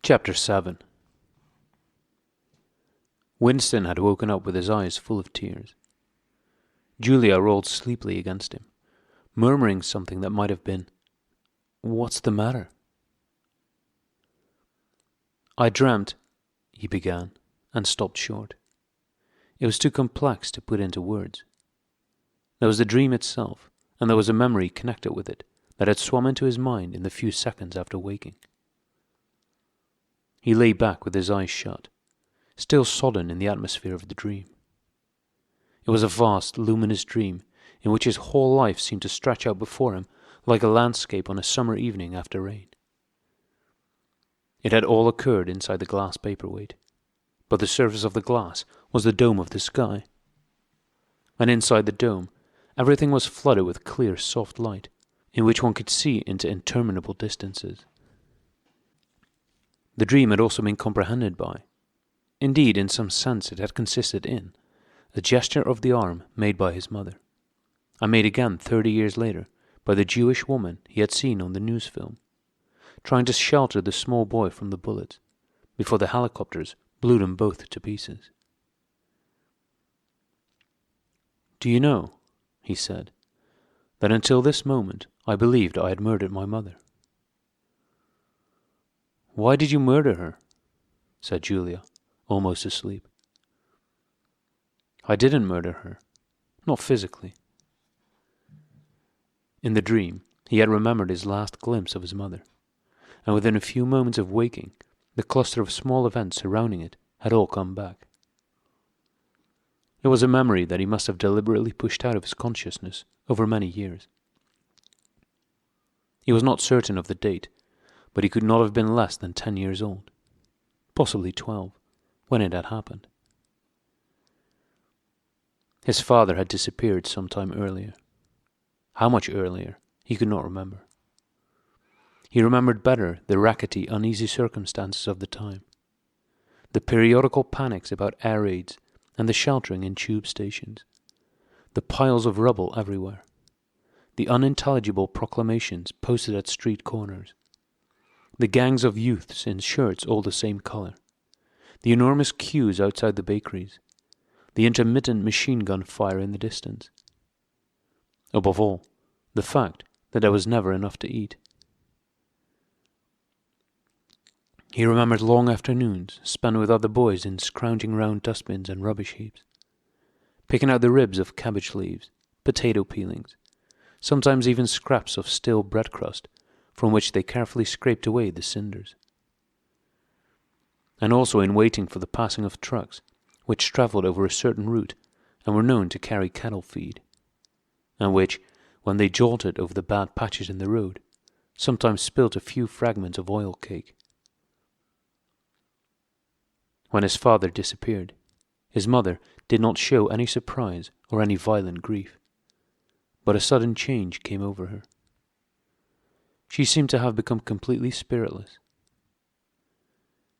Chapter 7. Winston had woken up with his eyes full of tears. Julia rolled sleepily against him, murmuring something that might have been, "What's the matter?" "I dreamt," he began, and stopped short. It was too complex to put into words. There was the dream itself, and there was a memory connected with it that had swum into his mind in the few seconds after waking. He lay back with his eyes shut, still sodden in the atmosphere of the dream. It was a vast, luminous dream in which his whole life seemed to stretch out before him like a landscape on a summer evening after rain. It had all occurred inside the glass paperweight, but the surface of the glass was the dome of the sky. And inside the dome, everything was flooded with clear, soft light, in which one could see into interminable distances. The dream had also been comprehended by, indeed in some sense it had consisted in, a gesture of the arm made by his mother, and made again 30 years later by the Jewish woman he had seen on the news film, trying to shelter the small boy from the bullets, before the helicopters blew them both to pieces. "Do you know," he said, "that until this moment I believed I had murdered my mother." "Why did you murder her?" said Julia, almost asleep. "I didn't murder her. Not physically." In the dream, he had remembered his last glimpse of his mother, and within a few moments of waking, the cluster of small events surrounding it had all come back. It was a memory that he must have deliberately pushed out of his consciousness over many years. He was not certain of the date, but he could not have been less than 10 years old, possibly 12, when it had happened. His father had disappeared some time earlier. How much earlier, he could not remember. He remembered better the rackety, uneasy circumstances of the time, the periodical panics about air raids and the sheltering in tube stations, the piles of rubble everywhere, the unintelligible proclamations posted at street corners, the gangs of youths in shirts all the same color, the enormous queues outside the bakeries, the intermittent machine gun fire in the distance. Above all, the fact that there was never enough to eat. He remembered long afternoons spent with other boys in scrounging round dustbins and rubbish heaps, picking out the ribs of cabbage leaves, potato peelings, sometimes even scraps of stale bread crust from which they carefully scraped away the cinders. And also in waiting for the passing of trucks which travelled over a certain route and were known to carry cattle feed, and which, when they jolted over the bad patches in the road, sometimes spilt a few fragments of oil cake. When his father disappeared, his mother did not show any surprise or any violent grief, but a sudden change came over her. She seemed to have become completely spiritless.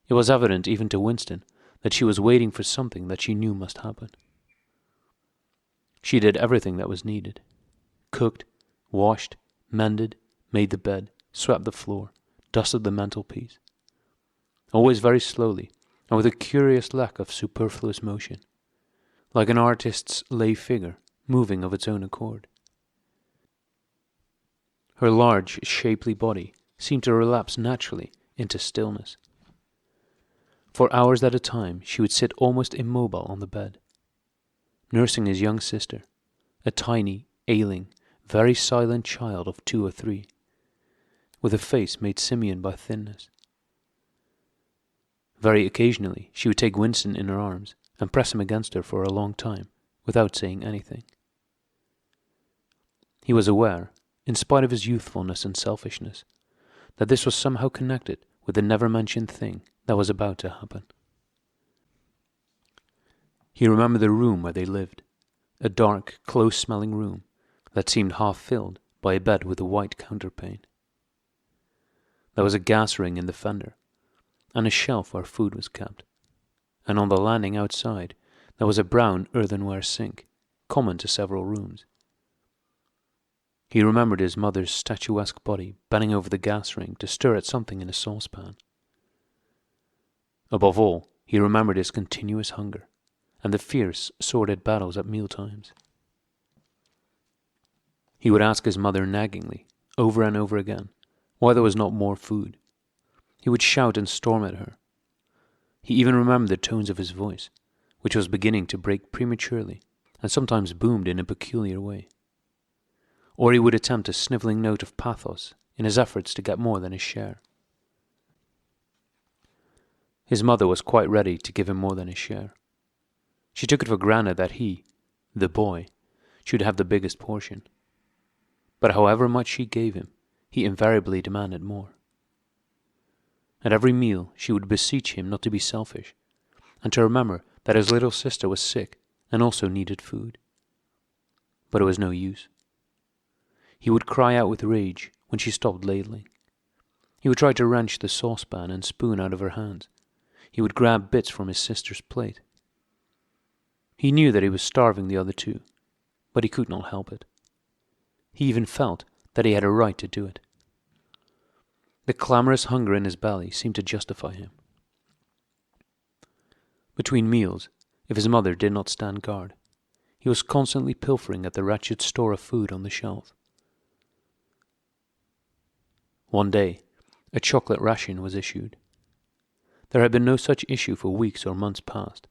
It was evident even to Winston that she was waiting for something that she knew must happen. She did everything that was needed: cooked, washed, mended, made the bed, swept the floor, dusted the mantelpiece, always very slowly and with a curious lack of superfluous motion, like an artist's lay figure moving of its own accord. Her large, shapely body seemed to relapse naturally into stillness. For hours at a time she would sit almost immobile on the bed, nursing his young sister, a tiny, ailing, very silent child of 2 or 3, with a face made simian by thinness. Very occasionally she would take Winston in her arms and press him against her for a long time without saying anything. He was aware, in spite of his youthfulness and selfishness, that this was somehow connected with the never-mentioned thing that was about to happen. He remembered the room where they lived, a dark, close-smelling room that seemed half-filled by a bed with a white counterpane. There was a gas ring in the fender, and a shelf where food was kept, and on the landing outside there was a brown earthenware sink, common to several rooms. He remembered his mother's statuesque body bending over the gas ring to stir at something in a saucepan. Above all, he remembered his continuous hunger and the fierce, sordid battles at mealtimes. He would ask his mother naggingly, over and over again, why there was not more food. He would shout and storm at her. He even remembered the tones of his voice, which was beginning to break prematurely and sometimes boomed in a peculiar way. Or he would attempt a snivelling note of pathos in his efforts to get more than his share. His mother was quite ready to give him more than his share. She took it for granted that he, the boy, should have the biggest portion. But however much she gave him, he invariably demanded more. At every meal she would beseech him not to be selfish, and to remember that his little sister was sick and also needed food. But it was no use. He would cry out with rage when she stopped ladling. He would try to wrench the saucepan and spoon out of her hands. He would grab bits from his sister's plate. He knew that he was starving the other two, but he could not help it. He even felt that he had a right to do it. The clamorous hunger in his belly seemed to justify him. Between meals, if his mother did not stand guard, he was constantly pilfering at the wretched store of food on the shelf. One day, a chocolate ration was issued. There had been no such issue for weeks or months past.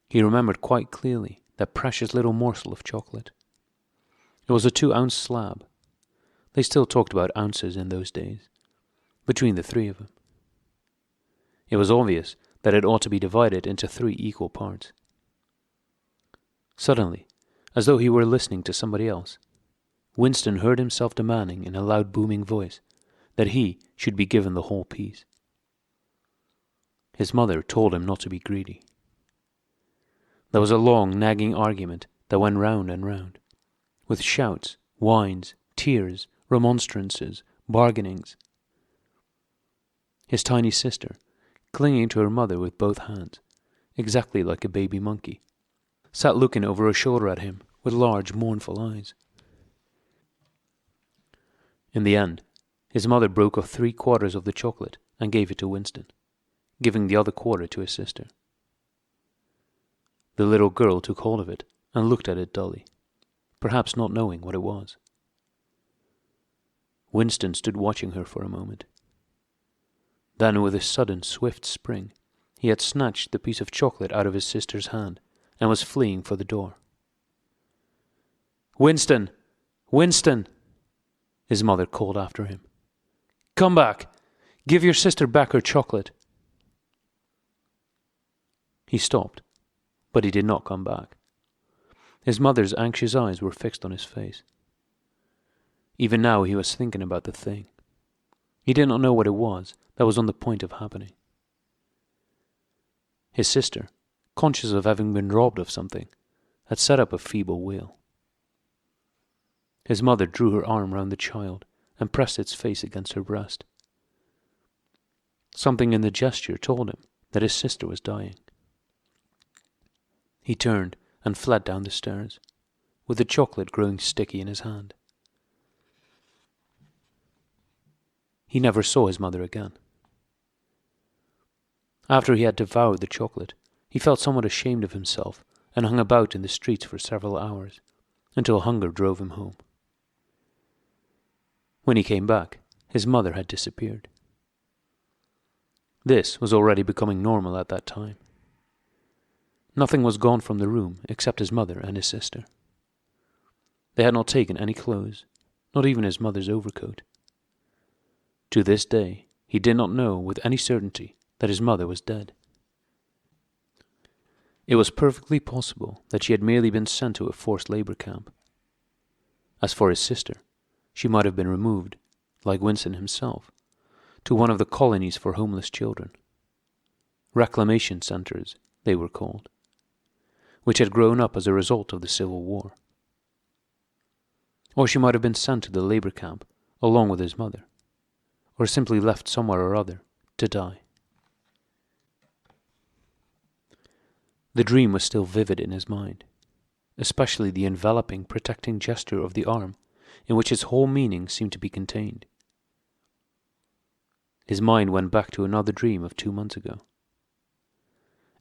He remembered quite clearly that precious little morsel of chocolate. It was a 2-ounce slab. They still talked about ounces in those days, between the three of them. It was obvious that it ought to be divided into 3 equal parts. Suddenly, as though he were listening to somebody else, Winston heard himself demanding in a loud booming voice that he should be given the whole piece. His mother told him not to be greedy. There was a long, nagging argument that went round and round, with shouts, whines, tears, remonstrances, bargainings. His tiny sister, clinging to her mother with both hands, exactly like a baby monkey, sat looking over her shoulder at him with large, mournful eyes. In the end, his mother broke off 3/4 of the chocolate and gave it to Winston, giving the other quarter to his sister. The little girl took hold of it and looked at it dully, perhaps not knowing what it was. Winston stood watching her for a moment. Then, with a sudden, swift spring, he had snatched the piece of chocolate out of his sister's hand and was fleeing for the door. "Winston! Winston!" his mother called after him. "Come back! Give your sister back her chocolate!" He stopped, but he did not come back. His mother's anxious eyes were fixed on his face. Even now he was thinking about the thing. He did not know what it was that was on the point of happening. His sister, conscious of having been robbed of something, had set up a feeble wail. His mother drew her arm round the child and pressed its face against her breast. Something in the gesture told him that his sister was dying. He turned and fled down the stairs, with the chocolate growing sticky in his hand. He never saw his mother again. After he had devoured the chocolate, he felt somewhat ashamed of himself and hung about in the streets for several hours, until hunger drove him home. When he came back, his mother had disappeared. This was already becoming normal at that time. Nothing was gone from the room except his mother and his sister. They had not taken any clothes, not even his mother's overcoat. To this day, he did not know with any certainty that his mother was dead. It was perfectly possible that she had merely been sent to a forced labor camp. As for his sister, she might have been removed, like Winston himself, to one of the colonies for homeless children. Reclamation centers, they were called, which had grown up as a result of the Civil War. Or she might have been sent to the labor camp along with his mother, or simply left somewhere or other to die. The dream was still vivid in his mind, especially the enveloping, protecting gesture of the arm in which its whole meaning seemed to be contained. His mind went back to another dream of 2 months ago.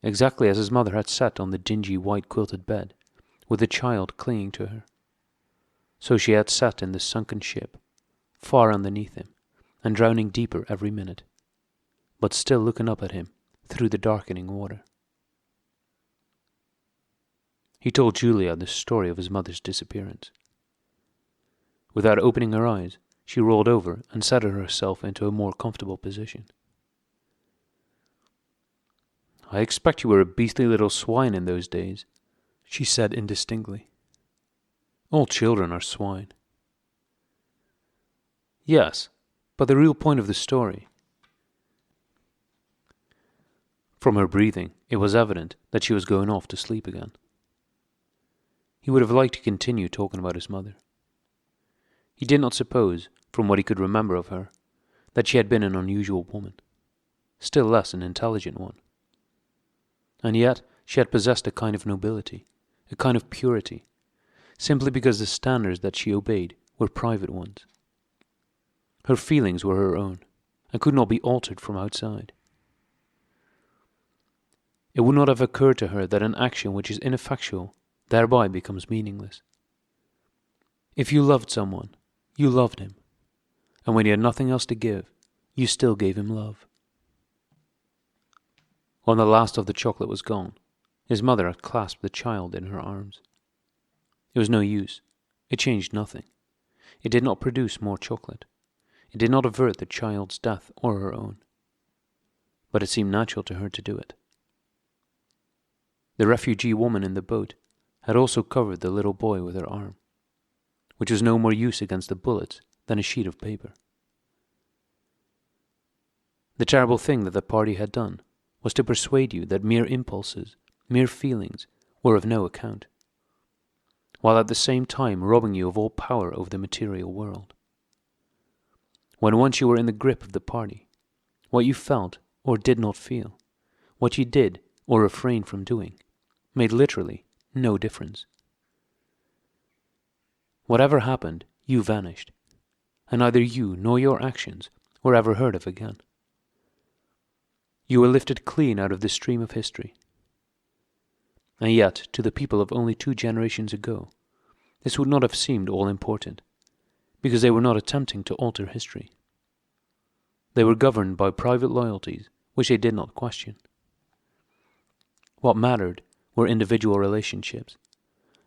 Exactly as his mother had sat on the dingy white quilted bed, with the child clinging to her. So she had sat in the sunken ship, far underneath him, and drowning deeper every minute, but still looking up at him through the darkening water. He told Julia the story of his mother's disappearance. Without opening her eyes, she rolled over and settled herself into a more comfortable position. "I expect you were a beastly little swine in those days," she said indistinctly. "All children are swine." "Yes, but the real point of the story..." From her breathing, it was evident that she was going off to sleep again. He would have liked to continue talking about his mother. He did not suppose, from what he could remember of her, that she had been an unusual woman, still less an intelligent one. And yet she had possessed a kind of nobility, a kind of purity, simply because the standards that she obeyed were private ones. Her feelings were her own, and could not be altered from outside. It would not have occurred to her that an action which is ineffectual thereby becomes meaningless. If you loved someone, you loved him, and when you had nothing else to give, you still gave him love. When the last of the chocolate was gone, his mother had clasped the child in her arms. It was no use. It changed nothing. It did not produce more chocolate. It did not avert the child's death or her own. But it seemed natural to her to do it. The refugee woman in the boat had also covered the little boy with her arm, which was no more use against the bullets than a sheet of paper. The terrible thing that the party had done was to persuade you that mere impulses, mere feelings, were of no account, while at the same time robbing you of all power over the material world. When once you were in the grip of the party, what you felt or did not feel, what you did or refrained from doing, made literally no difference. Whatever happened, you vanished, and neither you nor your actions were ever heard of again. You were lifted clean out of the stream of history. And yet, to the people of only 2 generations ago, this would not have seemed all important, because they were not attempting to alter history. They were governed by private loyalties which they did not question. What mattered were individual relationships,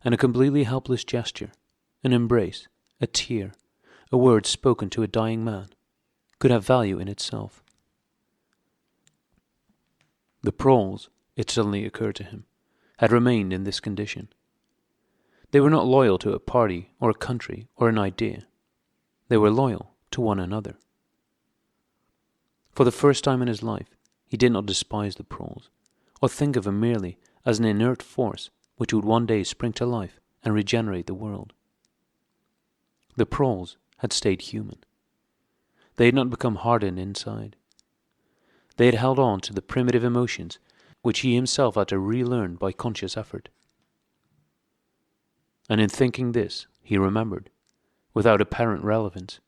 and a completely helpless gesture, an embrace, a tear, a word spoken to a dying man, could have value in itself. The Proles, it suddenly occurred to him, had remained in this condition. They were not loyal to a party or a country or an idea. They were loyal to one another. For the first time in his life, he did not despise the Proles, or think of them merely as an inert force which would one day spring to life and regenerate the world. The Proles had stayed human. They had not become hardened inside. They had held on to the primitive emotions which he himself had to relearn by conscious effort. And in thinking this, he remembered, without apparent relevance,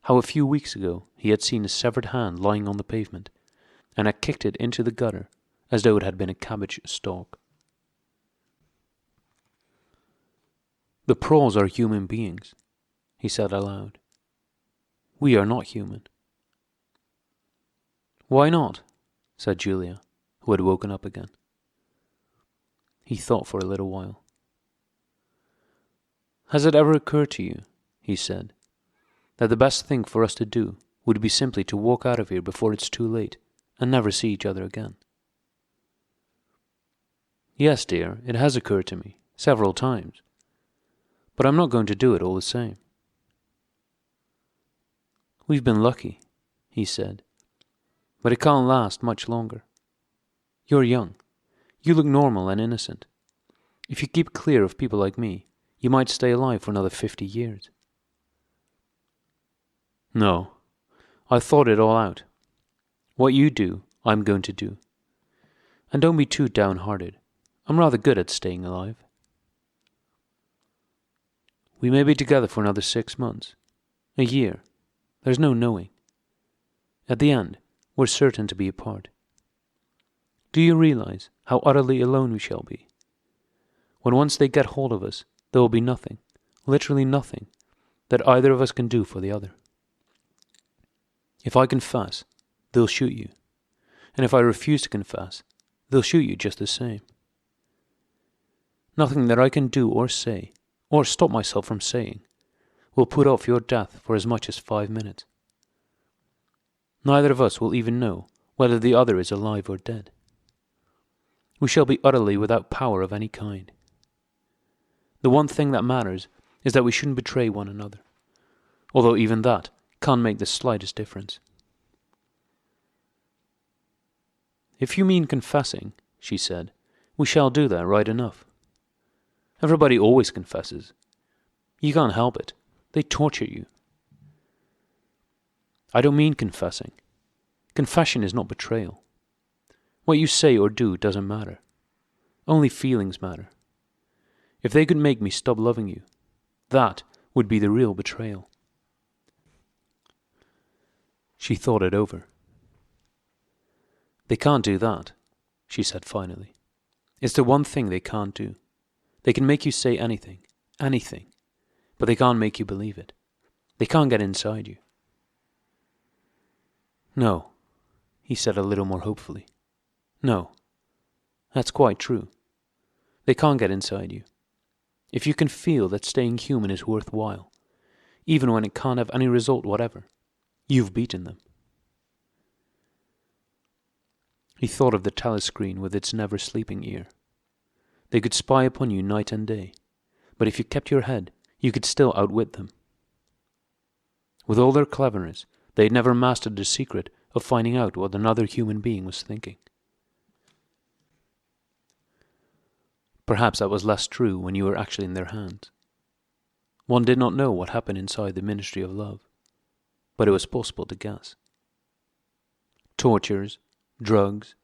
how a few weeks ago he had seen a severed hand lying on the pavement, and had kicked it into the gutter as though it had been a cabbage stalk. "The Proles are human beings," he said aloud. "We are not human." "Why not?" said Julia, who had woken up again. He thought for a little while. "Has it ever occurred to you," he said, "that the best thing for us to do would be simply to walk out of here before it's too late and never see each other again?" "Yes, dear, it has occurred to me, several times. But I'm not going to do it all the same." "We've been lucky," he said, "but it can't last much longer. You're young. You look normal and innocent. If you keep clear of people like me, you might stay alive for another 50 years. No, I thought it all out. What you do, I'm going to do. And don't be too downhearted. I'm rather good at staying alive. We may be together for another 6 months, a year. There's no knowing. At the end, we're certain to be apart. Do you realize how utterly alone we shall be? When once they get hold of us, there will be nothing, literally nothing, that either of us can do for the other. If I confess, they'll shoot you. And if I refuse to confess, they'll shoot you just the same. Nothing that I can do or say, or stop myself from saying, will put off your death for as much as 5 minutes. Neither of us will even know whether the other is alive or dead. We shall be utterly without power of any kind. The one thing that matters is that we shouldn't betray one another, although even that can't make the slightest difference. If you mean confessing, she said, we shall do that right enough. Everybody always confesses. You can't help it. They torture you. I don't mean confessing. Confession is not betrayal. What you say or do doesn't matter. Only feelings matter. If they could make me stop loving you, that would be the real betrayal. She thought it over. They can't do that, she said finally. It's the one thing they can't do. They can make you say anything, but they can't make you believe it. They can't get inside you. No, he said a little more hopefully. No, that's quite true. They can't get inside you. If you can feel that staying human is worthwhile, even when it can't have any result whatever, you've beaten them. He thought of the telescreen with its never-sleeping ear. They could spy upon you night and day, but if you kept your head, you could still outwit them. With all their cleverness, they had never mastered the secret of finding out what another human being was thinking. Perhaps that was less true when you were actually in their hands. One did not know what happened inside the Ministry of Love, but it was possible to guess. Tortures, drugs,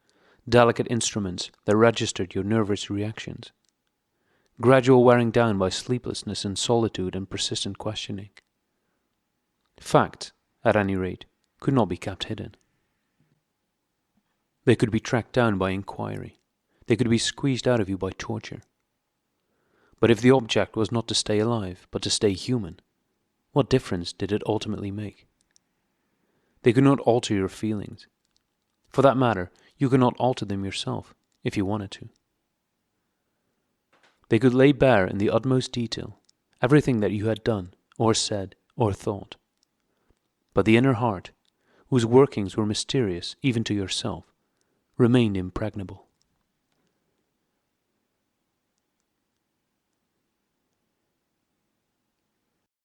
delicate instruments that registered your nervous reactions. Gradual wearing down by sleeplessness and solitude and persistent questioning. Facts, at any rate, could not be kept hidden. They could be tracked down by inquiry. They could be squeezed out of you by torture. But if the object was not to stay alive, but to stay human, what difference did it ultimately make? They could not alter your feelings. For that matter, you could not alter them yourself, if you wanted to. They could lay bare in the utmost detail everything that you had done, or said, or thought. But the inner heart, whose workings were mysterious even to yourself, remained impregnable.